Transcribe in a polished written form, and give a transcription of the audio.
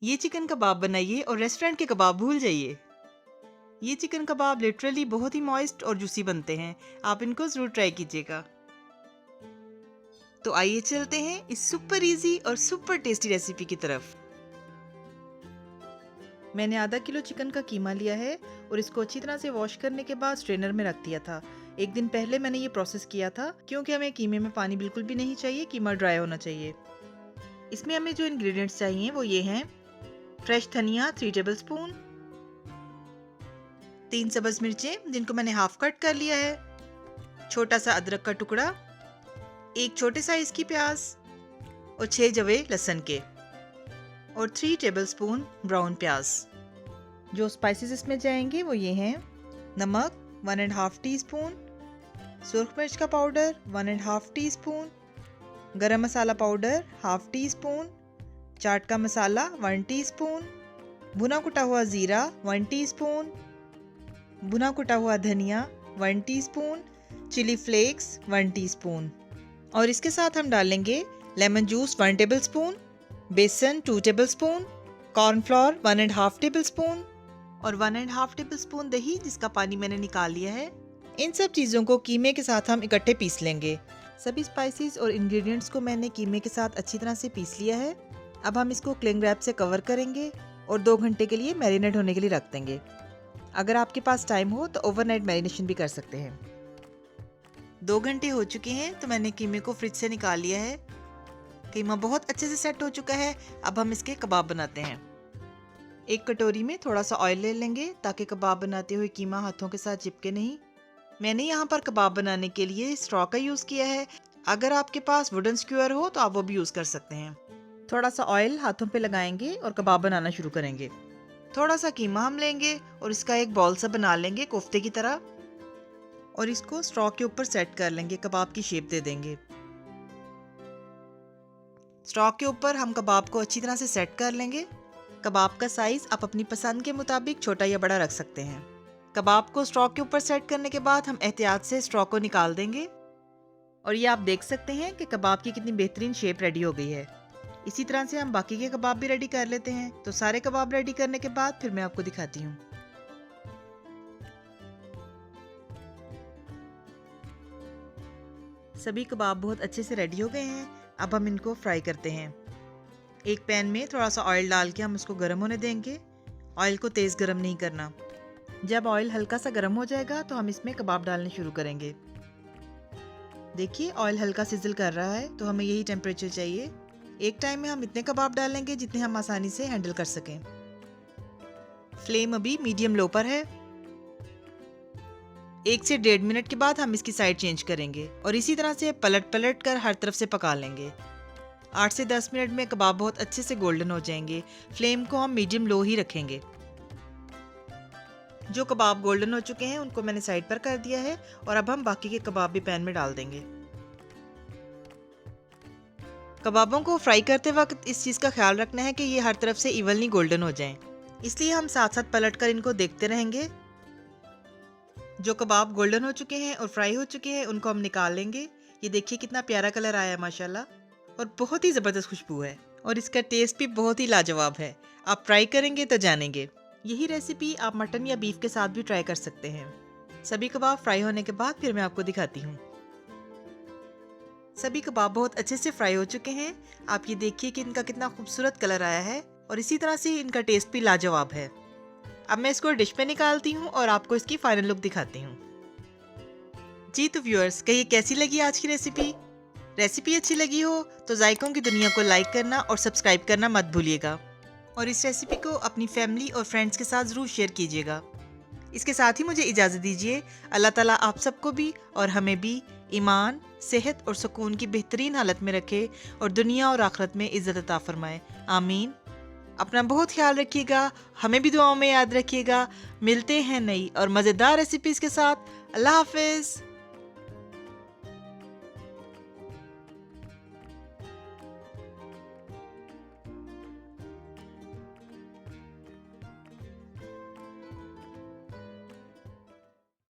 ये चिकन कबाब बनाइए और रेस्टोरेंट के कबाब भूल जाइए। ये चिकन कबाब लिटरली बहुत ही मॉइस्ट और जूसी बनते हैं। आप इनको ज़रूर ट्राई कीजिएगा। तो आइए चलते हैं इस सुपर इजी और सुपर टेस्टी रेसिपी की तरफ। मैंने आधा किलो चिकन का कीमा लिया है और इसको अच्छी तरह से वॉश करने के बाद स्ट्रेनर में रख दिया था। एक दिन पहले मैंने ये प्रोसेस किया था क्योंकि हमें कीमे में पानी बिल्कुल भी नहीं चाहिए, कीमा ड्राई होना चाहिए। इसमें हमें जो इंग्रेडिएंट्स चाहिए वो ये हैं: फ्रेश धनिया 3 टेबलस्पून, 3 सब्ज मिर्चें जिनको मैंने हाफ कट कर लिया है, छोटा सा अदरक का टुकड़ा, एक छोटे साइज की प्याज और 6 जवे लहसुन के और 3 टेबलस्पून ब्राउन प्याज। जो स्पाइसेस इसमें जाएंगे वो ये हैं: नमक 1.5 टीस्पून, सुरख मिर्च का पाउडर 1.5 टीस्पून, गरम मसाला पाउडर 1/2 टीस्पून, चाट का मसाला 1 टीस्पून, भुना कुटा हुआ ज़ीरा 1 टीस्पून, भुना कुटा हुआ धनिया 1 टीस्पून, चिली फ्लेक्स 1 टीस्पून। और इसके साथ हम डालेंगे लेमन जूस 1 टेबलस्पून, बेसन 2 टेबलस्पून, कॉर्नफ्लोर 1.5 टेबलस्पून और 1.5 टेबलस्पून दही जिसका पानी मैंने निकाल लिया है। इन सब चीज़ों को कीमे के साथ हम इकट्ठे पीस लेंगे। सभी स्पाइसेस और इंग्रेडिएंट्स को मैंने कीमे के साथ अच्छी तरह से पीस लिया है। अब हम इसको क्लिंग रैप से कवर करेंगे और 2 घंटे के लिए मैरिनेट होने के लिए रख देंगे। अगर आपके पास टाइम हो तो ओवरनाइट मैरिनेशन भी कर सकते हैं। 2 घंटे हो चुके हैं तो मैंने कीमे को फ्रिज से निकाल लिया है। कीमा बहुत अच्छे से सेट हो चुका है। अब हम इसके कबाब बनाते हैं। एक कटोरी में थोड़ा सा ऑयल ले लेंगे ताकि कबाब बनाते हुए कीमा हाथों के साथ चिपके नहीं। मैंने यहाँ पर कबाब बनाने के लिए स्ट्रॉ का यूज़ किया है। अगर आपके पास वुडन स्क्यूअर हो तो आप वो भी यूज़ कर सकते हैं। थोड़ा सा ऑयल हाथों पे लगाएंगे और कबाब बनाना शुरू करेंगे। थोड़ा सा कीमा हम लेंगे और इसका एक बॉल सा बना लेंगे कोफ्ते की तरह और इसको स्ट्रॉ के ऊपर सेट कर लेंगे, कबाब की शेप दे देंगे। स्ट्रॉ के ऊपर हम कबाब को अच्छी तरह से सेट कर लेंगे। कबाब का साइज़ आप अपनी पसंद के मुताबिक छोटा या बड़ा रख सकते हैं। कबाब को स्ट्रॉ के ऊपर सेट करने के बाद हम एहतियात से स्ट्रॉ को निकाल देंगे और ये आप देख सकते हैं कि कबाब की कितनी बेहतरीन शेप रेडी हो गई है। इसी तरह से हम बाकी के कबाब भी रेडी कर लेते हैं। तो सारे कबाब रेडी करने के बाद फिर मैं आपको दिखाती हूँ। सभी कबाब बहुत अच्छे से रेडी हो गए हैं। अब हम इनको फ्राई करते हैं। एक पैन में थोड़ा सा ऑयल डाल के हम उसको गर्म होने देंगे। ऑयल को तेज़ गर्म नहीं करना। जब ऑयल हल्का सा गर्म हो जाएगा तो हम इसमें कबाब डालने शुरू करेंगे। देखिए ऑयल हल्का सिजल कर रहा है तो हमें यही टेम्परेचर चाहिए। एक टाइम में हम इतने कबाब डालेंगे जितने हम आसानी से हैंडल कर सकें। फ्लेम अभी मीडियम लो पर है। 1 से 1.5 मिनट के बाद हम इसकी साइड चेंज करेंगे और इसी तरह से पलट पलट कर हर तरफ से पका लेंगे। 8 से 10 मिनट में कबाब बहुत अच्छे से गोल्डन हो जाएंगे। फ्लेम को हम मीडियम लो ही रखेंगे। जो कबाब गोल्डन हो चुके हैं उनको मैंने साइड पर कर दिया है और अब हम बाकी के कबाब भी पैन में डाल देंगे। कबाबों को फ्राई करते वक्त इस चीज़ का ख्याल रखना है कि ये हर तरफ से इवनली गोल्डन हो जाएं। इसलिए हम साथ साथ पलट कर इनको देखते रहेंगे। जो कबाब गोल्डन हो चुके हैं और फ्राई हो चुके हैं उनको हम निकाल लेंगे। ये देखिए कितना प्यारा कलर आया है माशाल्लाह और बहुत ही ज़बरदस्त खुशबू है और इसका टेस्ट भी बहुत ही लाजवाब है। आप ट्राई करेंगे तो जानेंगे। यही रेसिपी आप मटन या बीफ के साथ भी ट्राई कर सकते हैं। सभी कबाब फ्राई होने के बाद फिर मैं आपको दिखाती हूँ। सभी कबाब बहुत अच्छे से फ्राई हो चुके हैं। आप ये देखिए कि इनका कितना खूबसूरत कलर आया है और इसी तरह से इनका टेस्ट भी लाजवाब है। अब मैं इसको डिश पे निकालती हूँ और आपको इसकी फाइनल लुक दिखाती हूँ। जी तो व्यूअर्स, कहिए कैसी लगी आज की रेसिपी? रेसिपी अच्छी लगी हो तो जायकों की दुनिया को लाइक करना और सब्सक्राइब करना मत भूलिएगा और इस रेसिपी को अपनी फैमिली और फ्रेंड्स के साथ ज़रूर शेयर कीजिएगा। इसके साथ ही मुझे इजाज़त दीजिए। अल्लाह ताला आप सबको भी और हमें भी ईमान, सेहत और सुकून की बेहतरीन हालत में रखे और दुनिया और आखिरत में इज़्ज़त अता फरमाए। आमीन। अपना बहुत ख्याल रखिएगा। हमें भी दुआओं में याद रखिएगा। मिलते हैं नई और मज़ेदार रेसिपीज़ के साथ। अल्लाह हाफिज़।